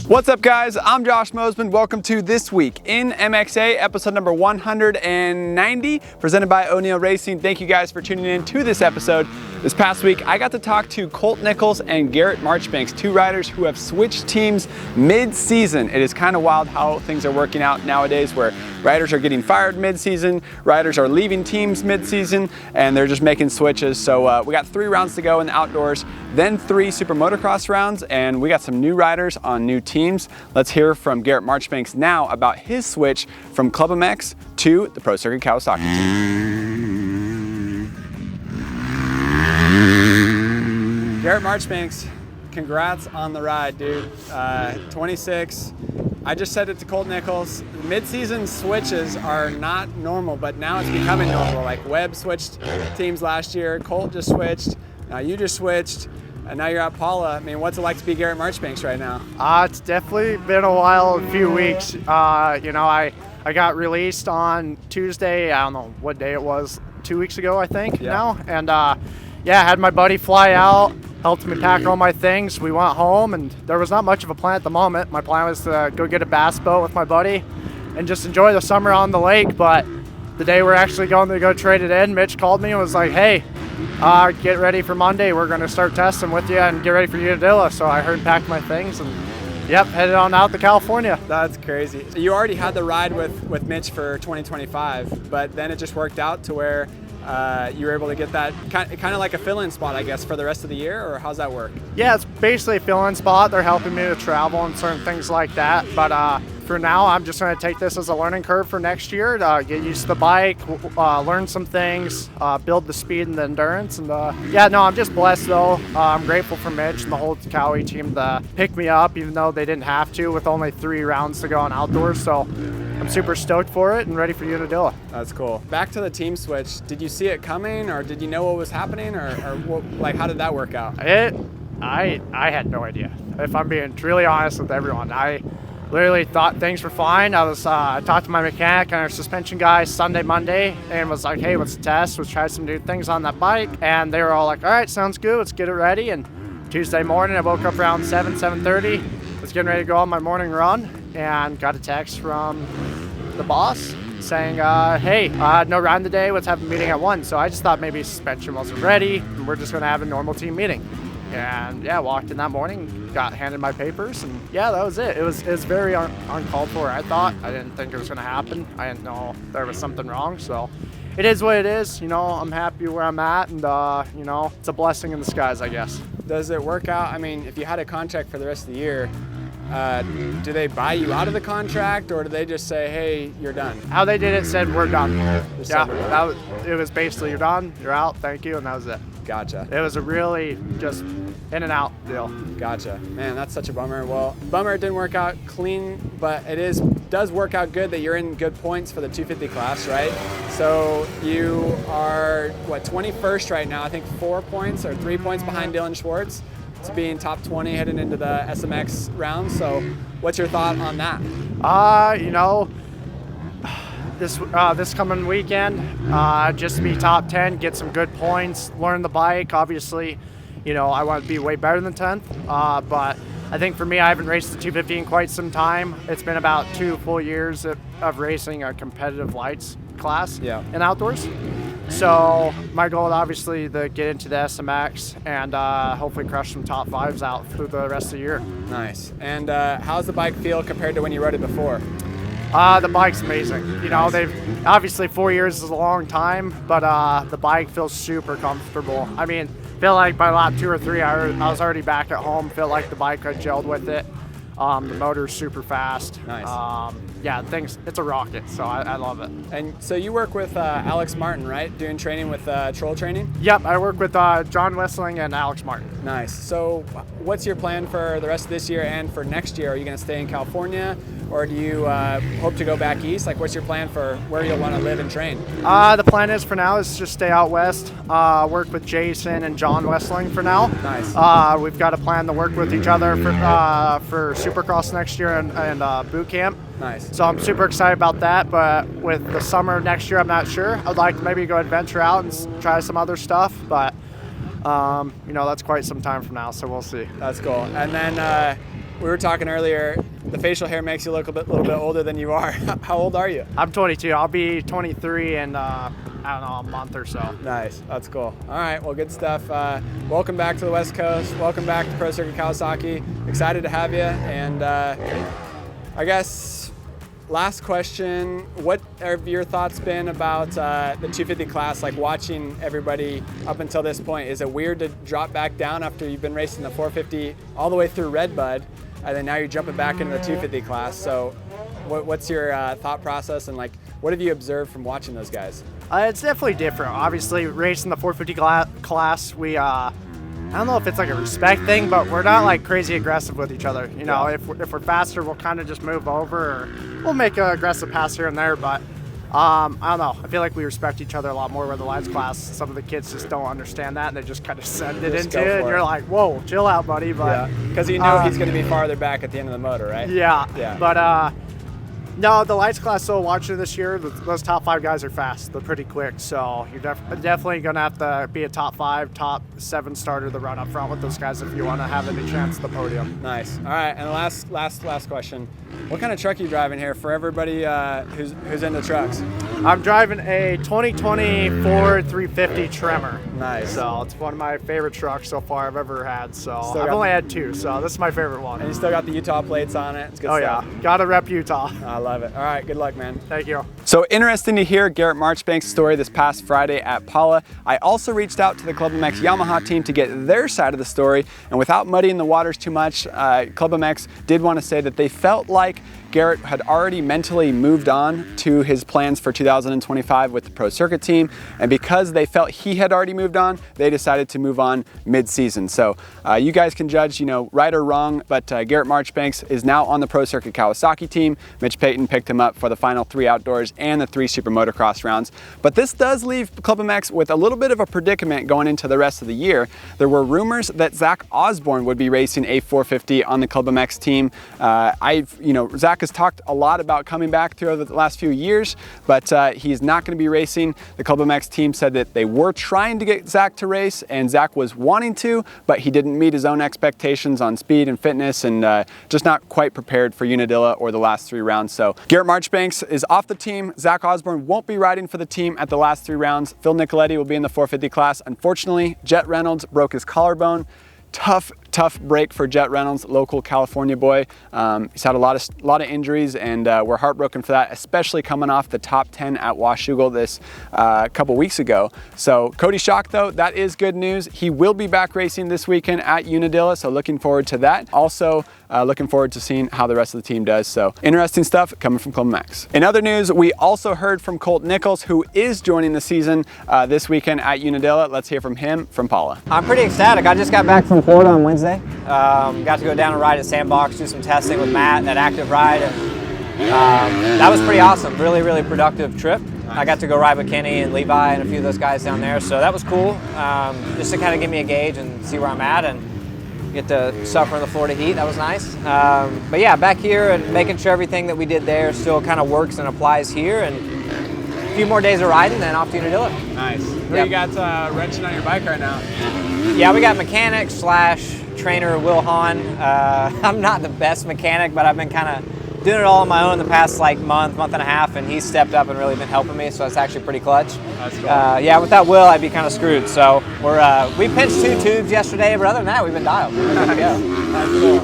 What's up, guys? I'm Josh Mosman. Welcome to This Week in MXA, episode number 190, presented by O'Neill Racing. Thank you guys for tuning in to this episode. This past week, I got to talk to Colt Nichols and Garrett Marchbanks, two riders who have switched teams mid-season. It is kind of wild how things are working out nowadays, where riders are getting fired mid-season, riders are leaving teams mid-season, and they're just making switches. So we got 3 rounds to go in the outdoors, then 3 super motocross rounds, and we got some new riders on new teams. Let's hear from Garrett Marchbanks now about his switch from Club MX to the Pro Circuit Kawasaki team. Garrett Marchbanks, congrats on the ride, dude. 26. I just said it to Colt Nichols. Mid-season switches are not normal, but now it's becoming normal. Like Webb switched teams last year, Colt just switched, now you just switched, and now you're at Paula. I mean, what's it like to be Garrett Marchbanks right now? It's definitely been a while, a few weeks. I got released on Tuesday. I don't know what day it was, 2 weeks ago, I think, now. And I had my buddy fly out, helped me pack all my things. We went home, and there was not much of a plan at the moment. My plan was to go get a bass boat with my buddy and just enjoy the summer on the lake. But the day we're actually going to go trade it in, Mitch called me and was like, hey, get ready for Monday. We're going to start testing with you and get ready for Unadilla. So I heard and packed my things and headed on out to California. That's crazy. You already had the ride with Mitch for 2025, but then it just worked out to where you were able to get that kind of like a fill-in spot, I guess, for the rest of the year, or how's that work? Yeah, it's basically a fill-in spot. They're helping me to travel and certain things like that. But for now, I'm just going to take this as a learning curve for next year to get used to the bike, learn some things, build the speed and the endurance. And I'm just blessed though. I'm grateful for Mitch and the whole Cowie team to pick me up, even though they didn't have to, with only 3 rounds to go on outdoors. So I'm super stoked for it and ready for Unadilla. That's cool. Back to the team switch. Did you see it coming, or did you know what was happening, or how did that work out? I had no idea. If I'm being truly honest with everyone, I literally thought things were fine. I talked to my mechanic and our suspension guy Sunday, Monday, and was like, hey, what's the test? Let's try some new things on that bike. And they were all like, all right, sounds good. Let's get it ready. And Tuesday morning, I woke up around 7:30. Was getting ready to go on my morning run and got a text from the boss saying, hey, no run today. Let's have a meeting at 1. So I just thought maybe suspension wasn't ready and we're just going to have a normal team meeting. And walked in that morning, got handed my papers, and that was it. It was very uncalled for, I thought. I didn't think it was going to happen. I didn't know there was something wrong. So it is what it is. I'm happy where I'm at, and it's a blessing in disguise, I guess. Does it work out? I mean, if you had a contract for the rest of the year, do they buy you out of the contract, or do they just say, hey, you're done? How they did it said, we're done. It was basically, you're done, you're out, thank you, and that was it. Gotcha. It was a really just in and out deal. Gotcha. Man, that's such a bummer. Well, bummer it didn't work out clean, but does work out good that you're in good points for the 250 class, right? So you are, 21st right now, I think 4 points or 3 points behind Dylan Schwartz to being top 20 heading into the SMX round. So what's your thought on that? This coming weekend, just to be top 10, get some good points, learn the bike. Obviously, I want to be way better than 10th, but I think for me, I haven't raced the 250 in quite some time. It's been about 2 full years of racing a competitive lights class in outdoors. So my goal is obviously to get into the SMX and hopefully crush some top 5s out through the rest of the year. Nice. And how's the bike feel compared to when you rode it before? The bike's amazing. They've obviously 4 years is a long time, but the bike feels super comfortable. I mean, feel like by lap 2 or 3, I was already back at home. Feel like the bike I gelled with it. The motor's super fast. Nice. It's a rocket, so I love it. And so you work with Alex Martin, right? Doing training with Troll Training? Yep, I work with John Wessling and Alex Martin. Nice. So what's your plan for the rest of this year and for next year? Are you going to stay in California, or do you hope to go back east? Like, what's your plan for where you'll want to live and train? The plan is for now is just stay out west, work with Jason and John Wessling for now. Nice. We've got a plan to work with each other for Supercross next year and boot camp. Nice. So I'm super excited about that, but with the summer next year, I'm not sure. I'd like to maybe go adventure out and try some other stuff, but that's quite some time from now, so we'll see. That's cool. And then we were talking earlier, the facial hair makes you look a little bit older than you are. How old are you? I'm 22. I'll be 23 in, I don't know, a month or so. Nice. That's cool. All right. Well, good stuff. Welcome back to the West Coast. Welcome back to Pro Circuit Kawasaki. Excited to have you. And I guess last question, what have your thoughts been about the 250 class, like watching everybody up until this point? Is it weird to drop back down after you've been racing the 450 all the way through Redbud, and then now you're jumping back into the 250 class? So what's your thought process, and like what have you observed from watching those guys? It's definitely different. Obviously, racing the 450 class, we I don't know if it's like a respect thing, but we're not like crazy aggressive with each other. You know, if we're faster, we'll kind of just move over, or we'll make an aggressive pass here and there. But I don't know. I feel like we respect each other a lot more with the lights class. Some of the kids just don't understand that, and they just kind of send it into it. And you're like, whoa, chill out, buddy. But because you know he's going to be farther back at the end of the motor, right? Yeah. But no, the lights class, so watching this year, those top 5 guys are fast. They're pretty quick. So you're definitely going to have to be a top 5, top 7 starter to run up front with those guys if you want to have any chance at the podium. Nice. All right, and last question. What kind of truck are you driving here for everybody who's into trucks? I'm driving a 2020 Ford 350 Tremor. Nice. So it's one of my favorite trucks so far I've ever had. So I've only had 2, so this is my favorite one. And you still got the Utah plates on it. It's good stuff. Yeah, gotta rep Utah. I love it. All right, good luck, man. Thank you. So interesting to hear Garrett Marchbanks' story this past Friday at Paula. I also reached out to the Club MX Yamaha team to get their side of the story, and without muddying the waters too much, Club MX did want to say that they felt like Garrett had already mentally moved on to his plans for 2025 with the Pro Circuit team, and because they felt he had already moved on, they decided to move on mid-season. So you guys can judge, right or wrong, but Garrett Marchbanks is now on the Pro Circuit Kawasaki team. Mitch Payton picked him up for the final 3 outdoors and the 3 super motocross rounds. But this does leave Club MX with a little bit of a predicament going into the rest of the year. There were rumors that Zach Osborne would be racing a 450 on the Club MX team. Zach has talked a lot about coming back through the last few years, but he's not going to be racing. The Club MX team said that they were trying to get Zach to race, and Zach was wanting to, but he didn't meet his own expectations on speed and fitness, and just not quite prepared for Unadilla or the last 3 rounds. So Garrett Marchbanks is off the team. Zach Osborne won't be riding for the team at the last 3 rounds. Phil Nicoletti will be in the 450 class. Unfortunately, Jet Reynolds broke his collarbone. Tough break for Jet Reynolds, local California boy. He's had a lot of injuries, and we're heartbroken for that, especially coming off the top 10 at Washougal this couple weeks ago. So Cody Schock, though, that is good news. He will be back racing this weekend at Unadilla, so looking forward to that. Also, looking forward to seeing how the rest of the team does. So interesting stuff coming from Club MX. In other news, we also heard from Colt Nichols, who is joining the season this weekend at Unadilla. Let's hear from him from Paula. I'm pretty ecstatic. I just got back from Florida on Wednesday. Got to go down and ride at Sandbox, do some testing with Matt at Active Ride, and that was pretty awesome. Really productive trip. I got to go ride with Kenny and Levi and a few of those guys down there, so that was cool. Just to kind of give me a gauge and see where I'm at, and get to suffer in the Florida heat. That was nice. But yeah, back here and making sure everything that we did there still kind of works and applies here, and a few more days of riding, then off to Unadilla. Nice. Who you got wrenching on your bike right now? Yeah, we got mechanic / trainer Will Hahn. I'm not the best mechanic, but I've been kind of doing it all on my own the past month and a half, and he's stepped up and really been helping me, so that's actually pretty clutch. That's cool. Yeah, without Will, I'd be kind of screwed. So we pinched 2 tubes yesterday, but other than that, we've been dialed. That's cool.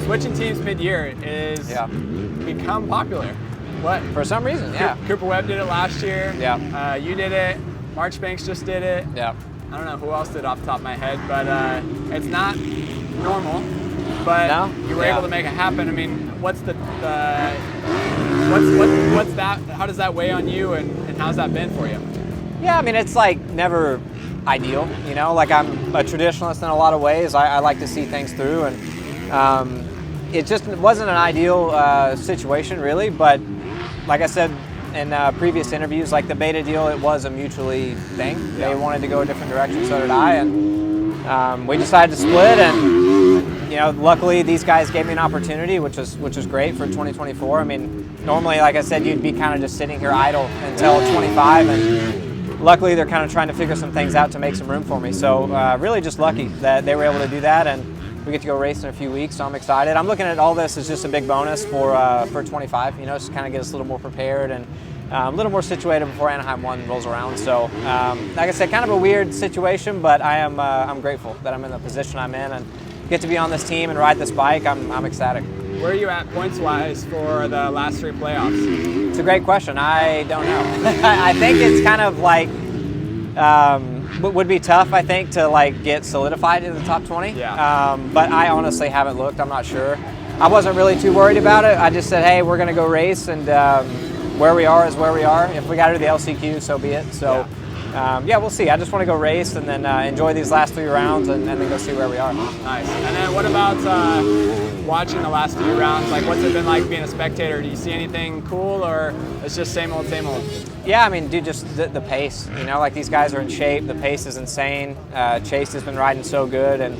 Switching teams mid-year is become popular. What? For some reason, yeah. Cooper Webb did it last year. Yeah. You did it. Marchbanks just did it. Yeah. I don't know who else did off the top of my head, but it's not normal. But you were able to make it happen. I mean, what's that? How does that weigh on you, and how's that been for you? Yeah, I mean, it's never ideal. Like I'm a traditionalist in a lot of ways. I like to see things through, and it just wasn't an ideal situation really. But like I said in previous interviews, like the Beta deal, it was a mutually thing. They wanted to go a different direction, so did I, and we decided to split. And luckily these guys gave me an opportunity, which was great for 2024. I mean, normally, like I said, you'd be kind of just sitting here idle until 25, and luckily they're kind of trying to figure some things out to make some room for me. So really just lucky that they were able to do that, and we get to go race in a few weeks, so I'm excited. I'm looking at all this as just a big bonus for 25, you know, just kind of get us a little more prepared and a little more situated before Anaheim 1 rolls around. So, like I said, kind of a weird situation, but I'm grateful that I'm in the position I'm in and get to be on this team and ride this bike. I'm ecstatic. Where are you at points-wise for the last 3 playoffs? It's a great question. I don't know. I think it's kind of like would be tough, I think, to like get solidified in the top 20. Yeah. But I honestly haven't looked. I'm not sure. I wasn't really too worried about it. I just said, hey, we're going to go race, and where we are is where we are. If we got to do the LCQ, so be it. So, yeah, we'll see. I just want to go race and then enjoy these last 3 rounds and then go see where we are. Nice. And then what about watching the last few rounds? Like, what's it been like being a spectator? Do you see anything cool, or it's just same old, same old? Yeah, I mean, dude, just the pace. You know, like these guys are in shape. The pace is insane. Chase has been riding so good, and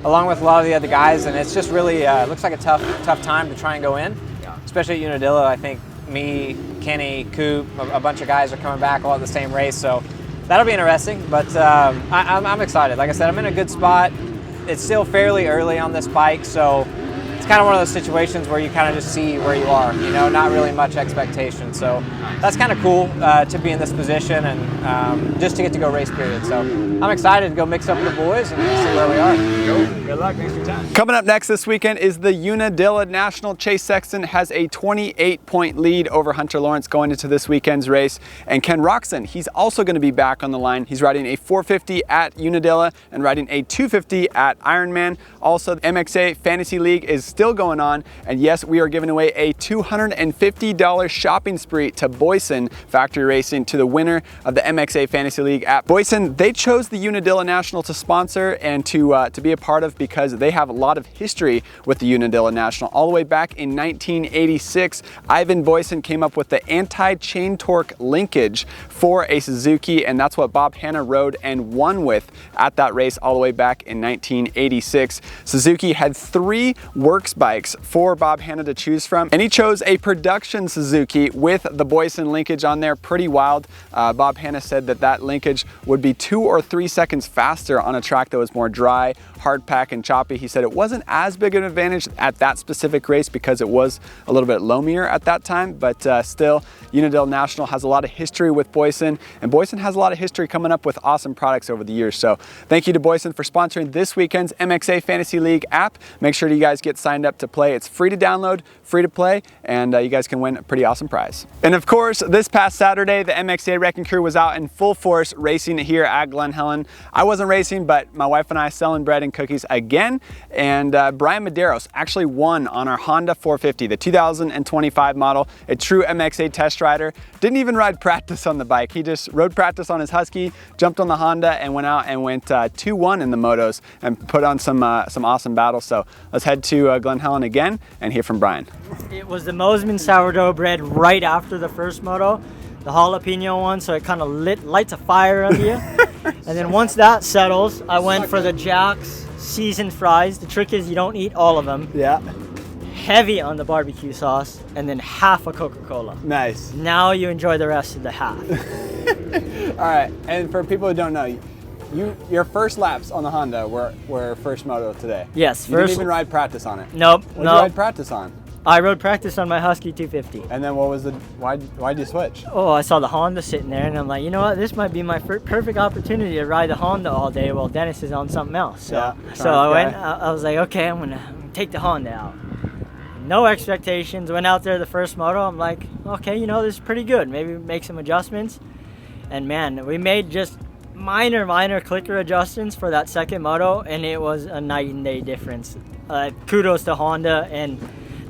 along with a lot of the other guys, and it's just really looks like a tough time to try and go in, especially at Unadilla. I think me, Kenny, Coop, a bunch of guys are coming back all at the same race, so that'll be interesting. But I'm excited. Like I said, I'm in a good spot. It's still fairly early on this bike, so it's kind of one of those situations where you kind of just see where you are, you know, not really much expectation. So that's kind of cool to be in this position and just to get to go race, period. So I'm excited to go mix up with the boys and see where we are. Good luck. Thanks for your time. Coming up next this weekend is the Unadilla National. Chase Sexton has a 28-point lead over Hunter Lawrence going into this weekend's race. And Ken Roxon, he's also going to be back on the line. He's riding a 450 at Unadilla and riding a 250 at Ironman. Also, the MXA Fantasy League is still going on. And yes, we are giving away a $250 shopping spree to Boyson Factory Racing, to the winner of the MXA Fantasy League at Boyson. They chose the Unadilla National to sponsor and to be a part of because they have a lot of history with the Unadilla National. All the way back in 1986, Ivan Boyson came up with the anti-chain torque linkage for a Suzuki, and that's what Bob Hanna rode and won with at that race all the way back in 1986. Suzuki had 3 works bikes for Bob Hanna to choose from, and he chose a production Suzuki with the Boyson linkage on there. Pretty wild. Bob Hanna said that that linkage would be 2 or 3 seconds faster on a track that was more dry, hard pack, and choppy. He said it wasn't as big an advantage at that specific race because it was a little bit loamier at that time, but still, Unadilla National has a lot of history with Boyson, and Boyson has a lot of history coming up with awesome products over the years. So thank you to Boyson for sponsoring this weekend's MXA Fantasy League app. Make sure you guys get signed up to play. It's free to download, free to play, and you guys can win a pretty awesome prize. And of course, this past Saturday, the MXA Wrecking Crew was out in full force racing here at Glen Helen. I wasn't racing, but my wife and I selling bread and cookies again, and Brian Medeiros actually won on our Honda 450, the 2025 model, a true MXA test rider. Didn't even ride practice on the bike. He just rode practice on his Husky, jumped on the Honda, and went out and went 2-1 in the motos and put on some awesome battles. So let's head to Glen Helen again and hear from Brian. It was the Mosman sourdough bread right after the first moto, the jalapeno one, so it kind of lights a fire under you. And then once that settles, I went for the Jack's seasoned fries. The trick is you don't eat all of them. Yeah. Heavy on the barbecue sauce, and then half a Coca-Cola. Nice. Now you enjoy the rest of the half. All right, and for people who don't know, your first laps on the Honda were first moto today. Yes. You didn't even ride practice on it. Nope. What did you ride practice on? I rode practice on my Husky 250. And then what was why'd you switch? Oh, I saw the Honda sitting there, and I'm like, you know what? This might be my perfect opportunity to ride the Honda all day while Dennis is on something else. So I was like, okay, I'm gonna take the Honda out. No expectations. Went out there the first moto. I'm like, okay, you know, this is pretty good. Maybe make some adjustments. And man, we made just minor clicker adjustments for that second moto, and it was a night and day difference. Kudos to Honda and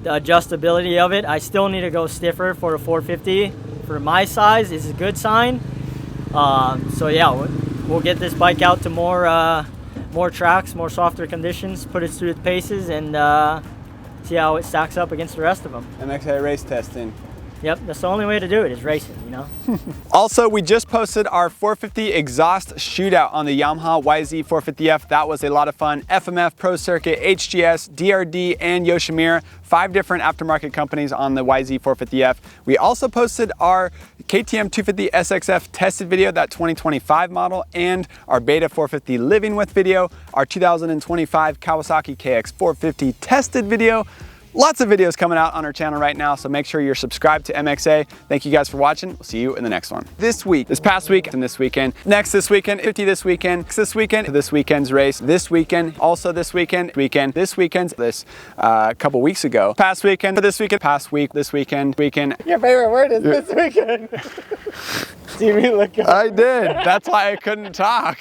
the adjustability of it. I still need to go stiffer for a 450. For my size, is a good sign. So yeah, we'll get this bike out to more tracks, more softer conditions, put it through the paces, and see how it stacks up against the rest of them. MXA race testing. Yep, that's the only way to do it, is racing, you know? Also, we just posted our 450 exhaust shootout on the Yamaha YZ 450F. That was a lot of fun. FMF, Pro Circuit, HGS, DRD, and Yoshimura. 5 different aftermarket companies on the YZ 450F. We also posted our KTM 250 SXF tested video, that 2025 model, and our Beta 450 living with video, our 2025 Kawasaki KX 450 tested video. Lots of videos coming out on our channel right now, so make sure you're subscribed to MXA. Thank you guys for watching. We'll see you in the next one. This week, this past week, and this weekend, next this weekend, 50 this weekend, this weekend, this weekend's race, this weekend, also this weekend, this weekend's this couple weeks ago, past weekend, this weekend, past week, this weekend, Your favorite word is this weekend. See me look up. I did. That's why I couldn't talk.